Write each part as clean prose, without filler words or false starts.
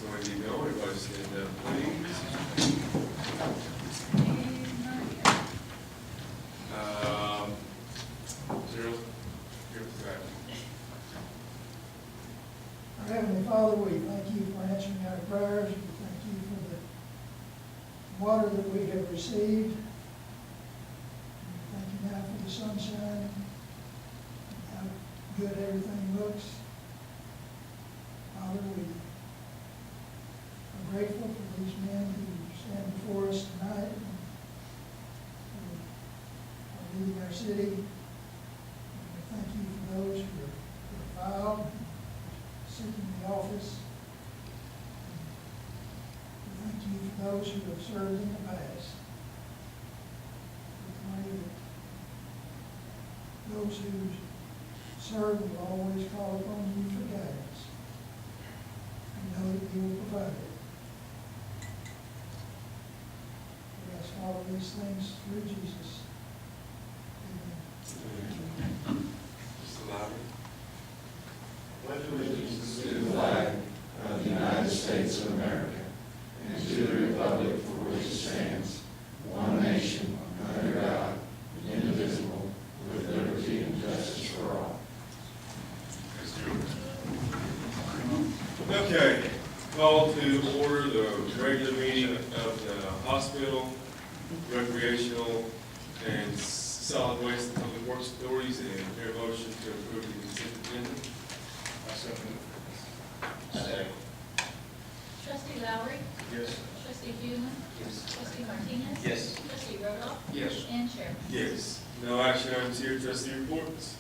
going to be going, everybody stand up, please. Gerald, you're correct. Our Heavenly Father, we thank you for answering our prayers. We thank you for the water that we have received. We thank you now for the sunshine, and how good everything looks. Father, we are grateful for these men who stand before us tonight and who are leading our city. And we thank you for those who are filed, seeking the office. We thank you for those who have served in the past. We pray that those who serve will always call upon you for guidance. We know that you will provide it. We ask all of these things through Jesus. Amen. Just allow me. Pledge allegiance to the flag of the United States of America and to the republic for which it stands, one nation, under God, indivisible, with liberty and justice for all. Okay, call to order the regular meeting of the hospital, recreational, and solid waste and public works authorities, and their motion to approve the consent agenda. Trustee Lowry. Yes. Trustee Human. Yes. Trustee Martinez. Yes. Trustee Rhoda. Yes. And Chairman. Yes. No action items here, trustee reports.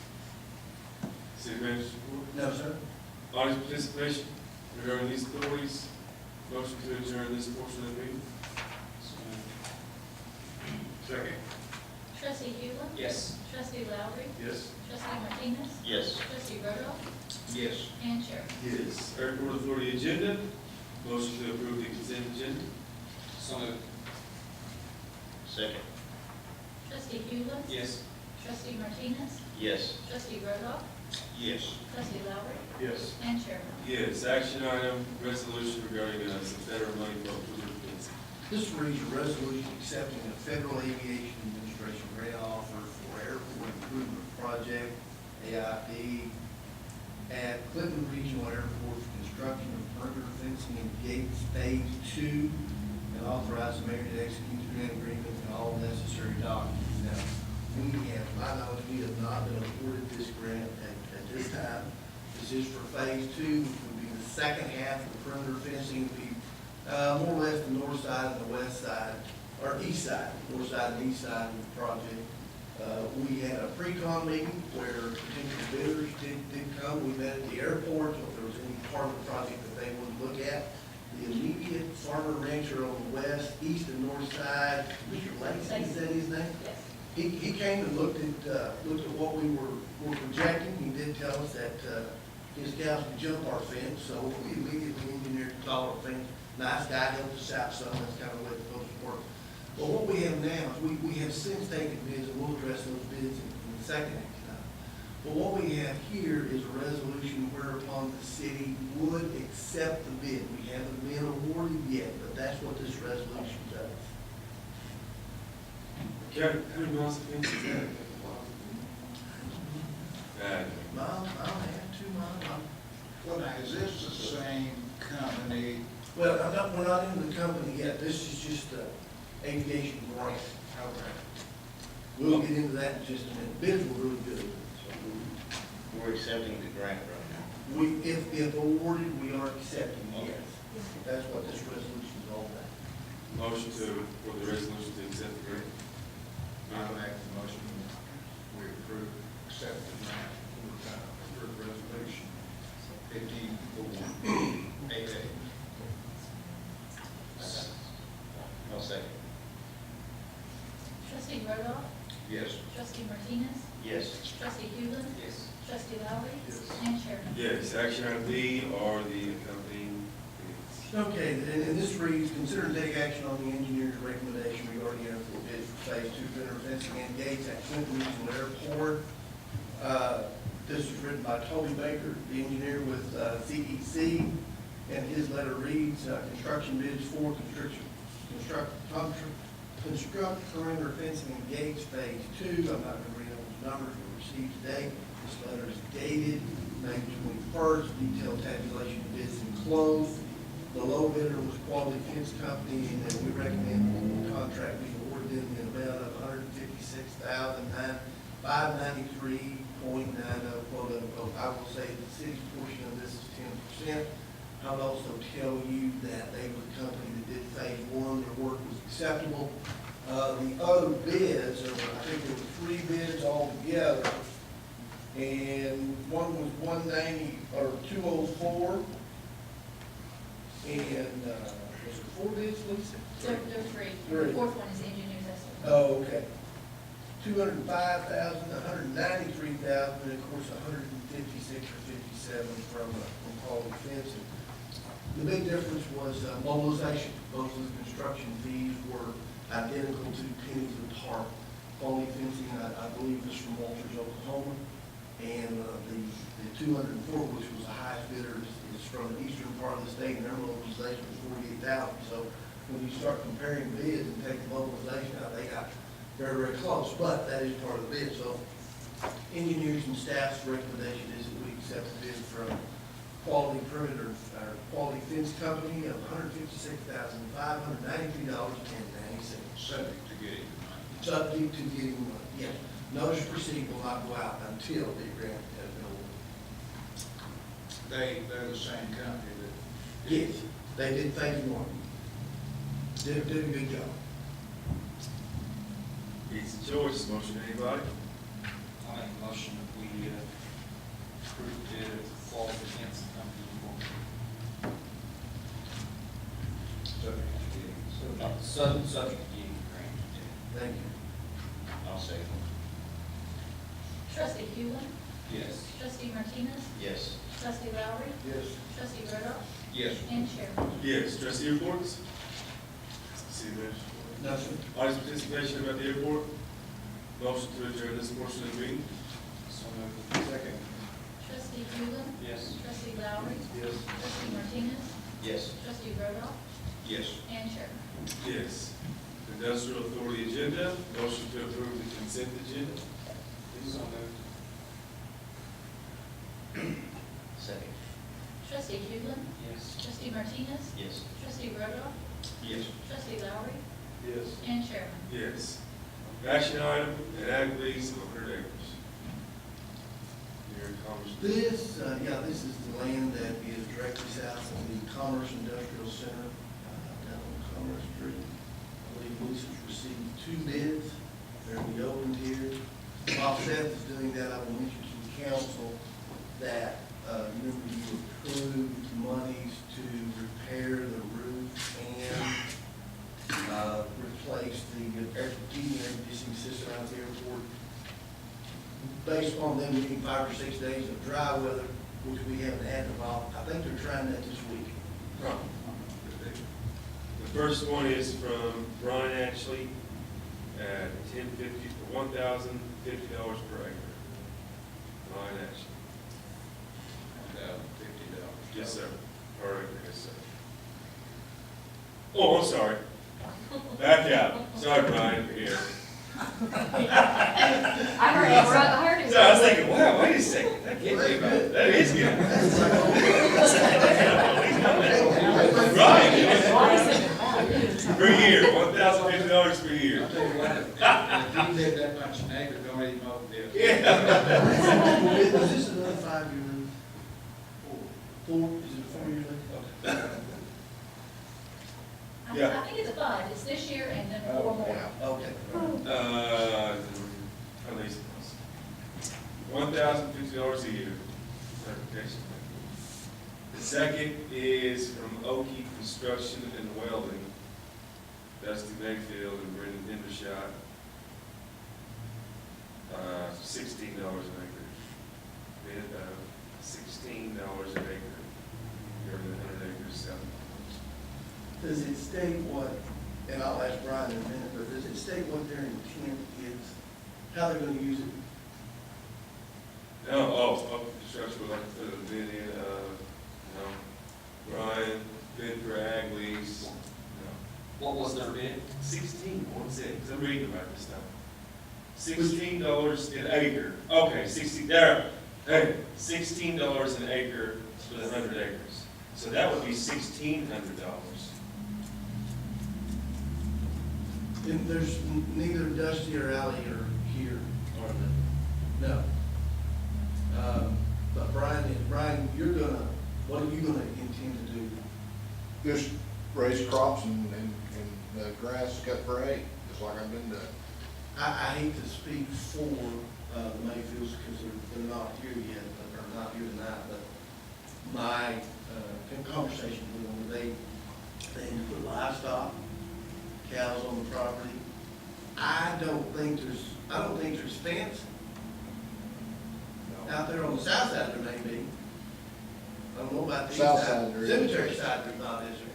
City manager's report. No, sir. Audience participation regarding these authorities. Motion to adjourn this portion of the meeting. Second. Trustee Human. Yes. Trustee Lowry. Yes. Trustee Martinez. Yes. Trustee Rhoda. Yes. And Chairman. Yes. Airport Authority agenda. Motion to approve the consent agenda. So moved. Second. Trustee Human. Yes. Trustee Martinez. Yes. Trustee Rhoda. Yes. Trustee Lowry. Yes. And Chairman. Yes. Action item, resolution regarding some federal money for approved fencing. This reads a resolution accepting a Federal Aviation Administration grant offer for airport improvement project, AIP, at Clinton Regional Airport for construction of perimeter fencing and gates phase 2, and authorize the mayor to execute the grant agreement and all necessary documents. Now, we have, to my knowledge, we have not been awarded this grant at this time. This is for phase 2, which would be the second half of the perimeter fencing, would be more or less the north side and the west side, or east side, north side and east side of the project. We had a pre-con meeting where potential bidders did come. We met at the airport, so if there was any part of the project that they wanted to look at. The immediate farmer rancher on the west, east and north side, Mr. Lacy, is that his name? Yes. He came and looked at what we were projecting. He did tell us that his cows could jump our fence, so we immediately engineered a taller fence. Nice guy, helped us out some, that's kind of the way the folks work. But what we have now is we have since taken bids, and we'll address those bids in the second action item. But what we have here is a resolution whereupon the city would accept the bid. We haven't been awarded yet, but that's what this resolution does. Okay, how many miles of fence is that? Mile and a half, 2 miles. Well, now, is this the same company? Well, we're not in the company yet. This is just a aviation grant. Okay. We'll get into that in just a minute. Bids were really good. We're accepting the grant right now. If awarded, we are accepting, yes. That's what this resolution is all about. Motion for the resolution to accept the grant. I'll make the motion. We approve, accept the grant for resolution 15-4-8-8. No second. Trustee Rhoda. Yes. Trustee Martinez. Yes. Trustee Human. Yes. Trustee Lowry. Yes. And Chairman. Yes, action item B are the accompanying bids. Okay, and this reads, consider and take action on the engineer's recommendation regarding airport bid for phase 2 perimeter fencing and gates at Clinton Regional Airport. This was written by Toby Baker, the engineer with CEC, And his letter reads, construction bids for construct perimeter fencing and gates phase 2. I'm not going to read all those numbers we received today. This letter is dated May 21st. Detailed tabulation of bids enclosed. The low bidder was Quality Fence Company, and then we recommend the contract be awarded in the amount of $156,593.90, quote unquote. I will say the city's portion of this is 10%. I would also tell you that they were the company that did phase 1, their work was acceptable. The other bids, I think there were 3 bids altogether, and one was 190, or 204, and, was there 4 bids, Lisa? There are three. Three. The fourth one is the engineer's estimate. Oh, okay. 205,000, 193,000, and of course, 156 or 57 from Quality Fencing. The big difference was mobilization. Both of the construction fees were identical to pennies of tar. Quality Fencing, I believe, is from Walters, Oklahoma, and the 204, which was the highest bidder, is from the eastern part of the state, and their mobilization was 48,000. So when you start comparing bids and take the mobilization out, they got very, very close, but that is part of the bid. So engineers and staff's recommendation is that we accept the bid from Quality Perimeter, or Quality Fence Company of $156,593.90. Subject to getting the money. Subject to getting money, yes. Notice to proceed will not go out until the grant has been awarded. They're the same company that. Yes, they did phase 1. Did a good job. Easy choice, motion anybody? I'll make a motion that we approve the bid of Quality Fence Company for subject to getting the grant. Thank you. I'll say. Trustee Hulen, Yes. trustee Martinez, Yes. trustee Lowry, Yes. trustee Rudolph, Yes. and chairman. Yes, trustee reports? City manager. No, sir. Audience participation about the airport? Motion to adjourn this portion of the meeting? So moved. Second. Trustee Hulen, Yes. trustee Lowry, Yes. trustee Martinez, Yes. trustee Rudolph, Yes. and chairman. Yes. Industrial Authority agenda, motion to approve the consent agenda? So moved. Second. Trustee Hulen, Yes. trustee Martinez, Yes. trustee Rudolph, Yes. trustee Lowry, Yes. and chairman. Yes. Action item, an ag lease of 100 acres. Here in Commerce. This is the land that is directly south of the Commerce Industrial Center, down on Commerce Street. I believe Lisa's received 2 bids. They're be opened here. While Seth is doing that, I will mention to the council that, remember you approved monies to repair the roof and, replace the air conditioning system out at the airport. Based on them getting 5 or 6 days of dry weather, which we haven't had in a while, I think they're trying that this week. The first one is from Brian Ashley at $1,050 per acre. Brian Ashley. $1,050. Yes, sir. Per acre, yes, sir. Oh, I'm sorry. Back out. Sorry, Brian, for here. I heard it. So I was thinking, wow, wait a second. That can't be right. That is good. Right. Per year, $1,050 per year. I'll tell you what, if you did that much an acre, don't even know this. Yeah. Is this another 5-year roof? 4? Is it a 4-year roof? Yeah. I think it's a 5. It's this year and then 4 more. Okay. At least $1,050 a year. Clarification. The second is from Okie Construction and Welding, Dusty Mayfield and Brendan Dendershot. $16 an acre. Bid of $16 an acre. Here in the 100 acres south. Does it state what, and I'll ask Brian in a minute, but does it state what their intent is, how they're gonna use it? No, Okie Construction would like to put a bid in, no. Brian, bid for ag lease, What was their bid? 16, 1/6, I'm reading about this stuff. $16 an acre, okay, 60, there, hey, $16 an acre for 100 acres. So that would be $1,600. And there's neither Dusty or Ally are here. No. But Brian, you're gonna, what are you gonna intend to do? Just raise crops and grass cut for hay, just like I've been doing. I hate to speak for the Mayfields because they're not here yet, but they're not here tonight, but my conversation with them, they put livestock, cows on the property. I don't think there's fence. Out there on the south side there may be. I don't know about the east South side. side there is. Cemetery side there's not, is there?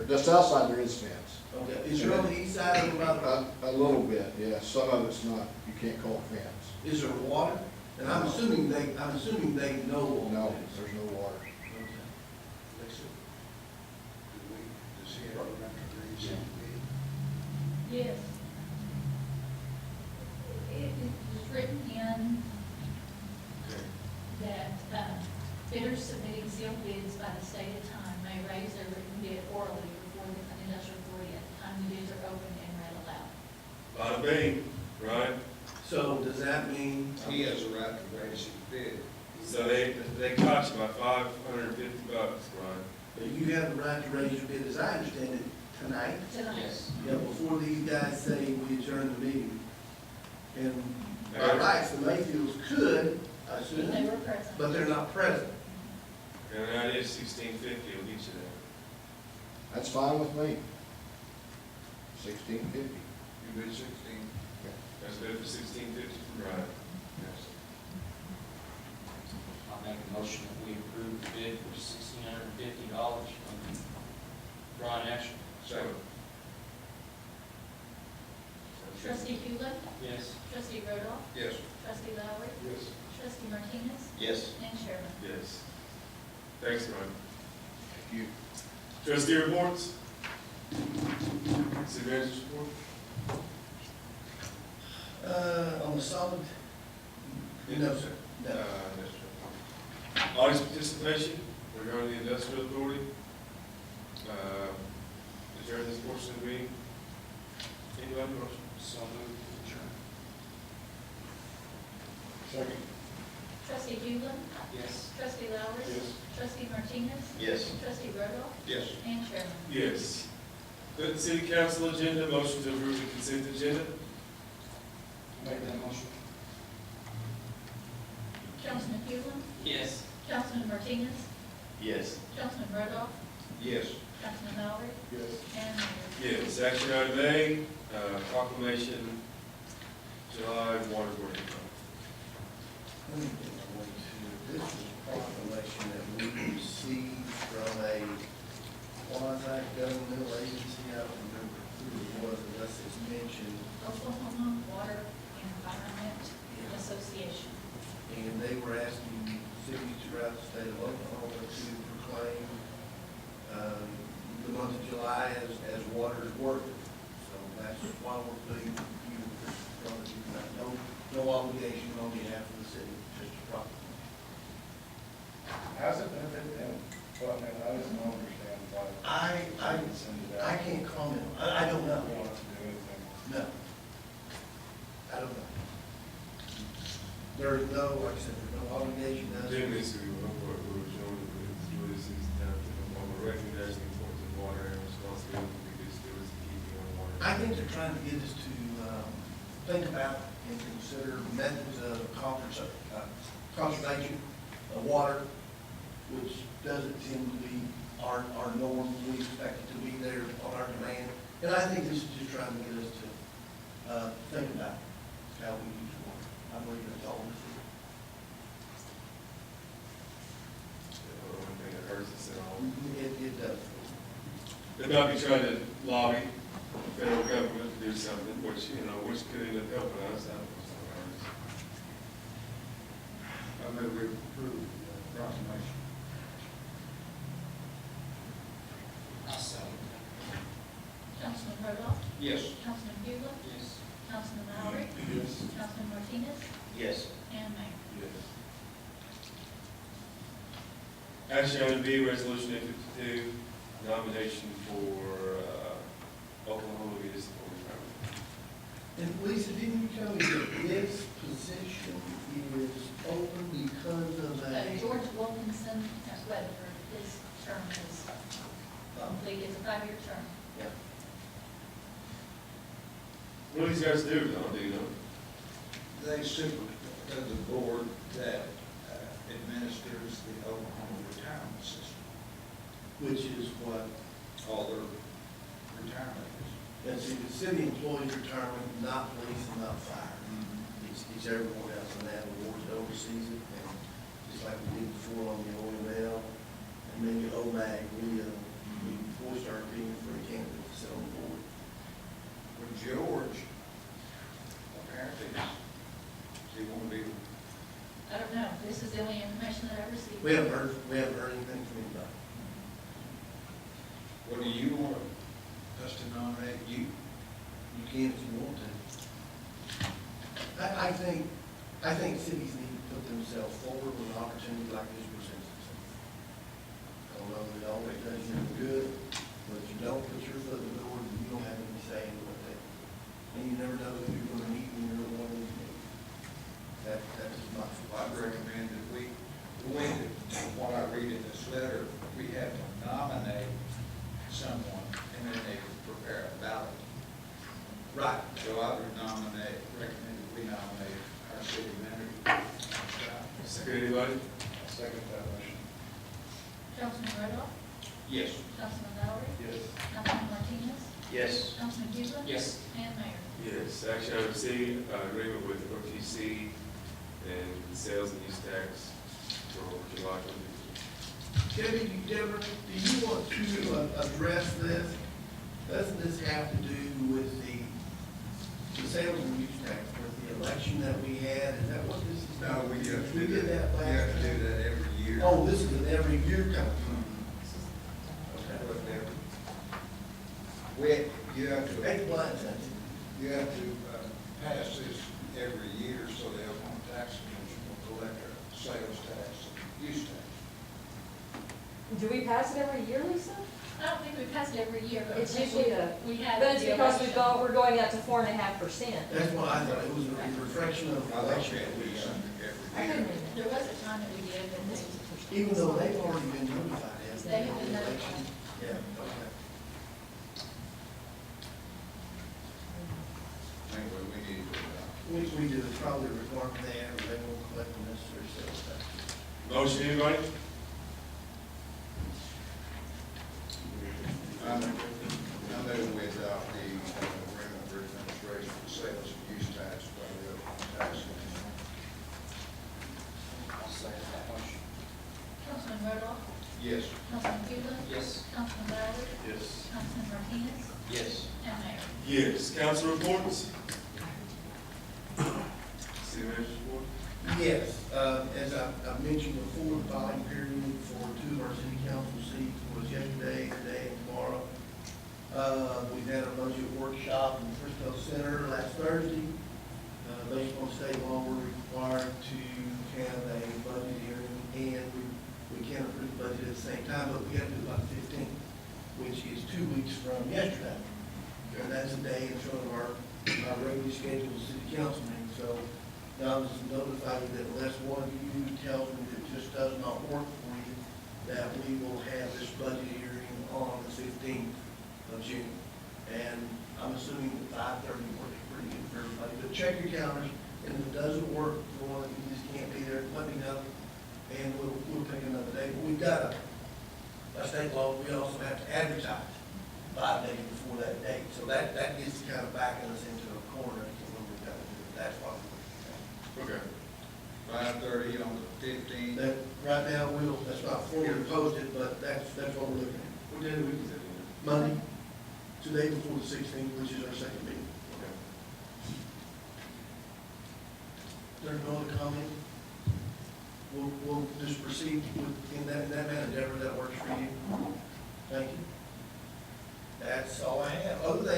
The south side there is fence. Okay, is there on the east side of the, A little bit, yeah, some of it's not, you can't call it fence. is there water? And I'm assuming they know all No, this. there's no water. Okay. Does he have a Yes. It is written in Okay. that bidders submitting sealed bids by the stated time may raise their written bid orally before the industrial authority at the time the bids are open and read aloud. Bada bing, right? So does that mean? He has a right to raise his bid. So they cost you about $550, Brian. But you have the right to raise your bid, as I understand it, tonight. Tonight. Yes. Yeah, before these guys say we adjourn the meeting. And by rights, the Mayfields could, I If they assume, were present. but they're not present. And that is $1,650, it'll get you there. That's fine with me. 1650. You bid 16? That's good for 1650 for Brian. I'll make a motion that we approve the bid for $1,650 from Brian Asher. Second. Trustee Hewlett, Yes. trustee Rudolph, Yes. trustee Lowry, Yes. trustee Martinez, Yes. and Chairman. Yes. Thanks, Brian. Thank you. Trustee reports? City manager's report? On the solid? No, sir. No. Audience participation regarding the industrial authority. Adjourn this portion of the meeting. Anybody motion? So moved. Adjourn. Second. Trustee Hewlett, Yes. trustee Lowry. Yes. Trustee Martinez. Yes. Trustee Rudolph, Yes. and Chairman. Yes. The city council agenda, motion to approve the consent agenda. Make that motion. Councilman Hewlett, Yes. Councilman Martinez, Yes. Councilman Rudolph, Yes. Councilman Lowry, Yes. and Mayor. Yes, action item A, proclamation, July water board. Let me get my way to, this is a proclamation that we received from a quasi-governmental agency, I don't remember who it was unless it's mentioned. Oklahoma Water Environment Association. And they were asking cities throughout the state of Oklahoma to proclaim the month of July as Water's Worth. So that's why we're putting you, no obligation on behalf of the city, just a proclamation. How's it benefit them? Well, I mean, I just don't understand why. I can't comment, I don't know. They don't have to do anything. No. I don't know. There is no, like I said, there's no obligation, Jim nothing. needs to be one for Louis is down to recognize the importance of water and responsibility to be good stewards of keeping our water. I think they're trying to get us to think about and consider methods of conservation of water, which doesn't tend to be our norm. We expect it to be there on our demand. And I think this is just trying to get us to think about how we use water. I believe that's all this is. The only thing that hurts us at all. It does. They might be trying to lobby the federal government to do something, which could end up helping us. I don't know. I move we approve the proclamation. Councilman Rodoff? Yes. Councilman Huglen? Yes. Councilman Lowry? Yes. Councilman Martinez? Yes. And Mayor. Action item B, resolution 852, nomination for Oklahoma Municipal Retirement. And Lisa, didn't you tell me that this position is open because of a? George Wilkinson, Weatherford, his term is complete, it's a 5-year term. Yeah. What do these guys do, Don, do you know? They super, the board that administers the Oklahoma retirement system, Which is what, all their retirement is. and see, the city employees retirement, not police and not fire. It's everyone else, and that awards oversees it, and just like we did before on the OML, and maybe OMAG, we voiced our opinion for a candidate to sit on the board. When George, apparently, does he want to be, I don't know, this is the only information that I received. We haven't heard anything from anybody. what do you want us to nominate you? You can if you want to. I think cities need to put themselves forward when an opportunity like this presents itself. I don't know that it always does you any good, but if you don't put your foot in the door, you don't have any say in what they, and you never know who you're gonna meet when you're at one of these meetings. That's my I'd recommend that we, from what I read in this letter, we have to nominate someone, and then they can prepare a ballot. Right. So I would recommend that we nominate our city manager. Second, anybody? I'll second that motion. Councilman Rodoff? Yes. Councilman Lowry? Yes. Councilman Martinez? Yes. Councilman Huglen? Yes. And Mayor. Yes. Action item C, agreement with OTC and sales and use tax for July 20. Debbie, Deborah, do you want to address this? Doesn't this have to do with the sales and use tax, with the election that we had? Is that what this is? No, we have to We do did that that, we have last to do time. that every year. Oh, this is an every year kind of thing. You have to, Make blind sense. you have to pass this every year, so the Oklahoma Tax Commission will collect our sales tax and use tax. Do we pass it every year, Lisa? I don't think we pass it every year, but It's usually we had. But it's the because election. we're going up to 4.5%. That's what I thought, it was a reflection of I like election. that we do something every I year. couldn't read There was a time that we did, but this was. Even though they've already been notified, haven't They have been notified. Yeah, okay. Anyway, we need to, We do, it's probably a requirement they have, they won't collect the necessary sales tax. Motion, anybody? I move we adopt the agreement for administration for sales and use tax by the Oklahoma Tax Commission. I'll second that motion. Councilman Rodoff? Yes. Councilman Huglen? Yes. Councilman Lowry? Yes. Councilman Martinez? Yes. And Mayor. Yes. Council reports? City manager's report? Yes, as I mentioned before, the filing period for 2 of our city council seats was yesterday, today, and tomorrow. We've had a budget workshop in the Frisco Center last Thursday. Based on state law, we're required to have a budget hearing, and we can't approve the budget at the same time, but we have to do it by the 15th, which is 2 weeks from yesterday. And that's a day in front of our regularly scheduled city council meeting, so now I'm just notifying you that unless one of you tells me that it just does not work for you, that we will have this budget hearing on the 15th of June. And I'm assuming that 5:30 works pretty good for everybody, but check your calendars, and if it doesn't work for one, you just can't be there, let me know, and we'll pick another day. But we've got by state law, we also have to advertise 5 days before that date, so that gets kind of backing us into a corner to when we've got to do it. That's why we're Okay. 5:30 on the 15th. that, right now, that's not formally posted, but that's what we're looking at. What day of the week is that? Monday, today before the 16th, which is our second meeting. Okay. There's no other comment? We'll just proceed in that manner, Deborah, that works for you? Thank you. That's all I have. Other than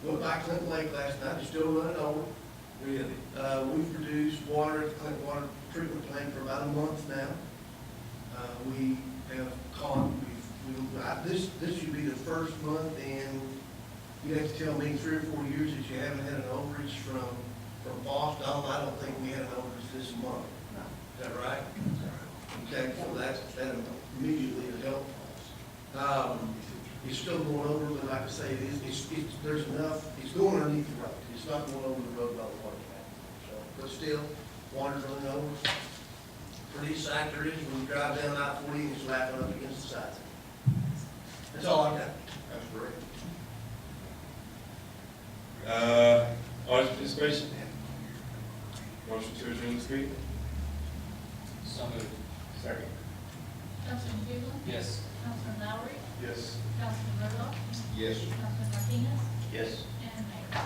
Went by Clinton Lake last night, it's still running over. Really? We've produced water at the Clinton Water Treatment Plant for about a month now. We have caught, this should be the first month in, you have to tell me, 3 or 4 years that you haven't had an overage from Boston. I don't think we had an overage this month. Is that right? Okay, so that immediately will help. It's still going over, but like I say, there's enough, it's going underneath the road. It's not going over the road by the water plant. So, but still, water's running over. Pretty sight there is when you drive down I-40 and it's lapping up against the sides. That's all I got. That's great. Audience participation? Motion to adjourn this meeting? So moved. Second. Councilman Huglen? Yes. Councilman Lowry? Yes. Councilman Rodoff? Yes. Councilman Martinez? Yes. And Mayor.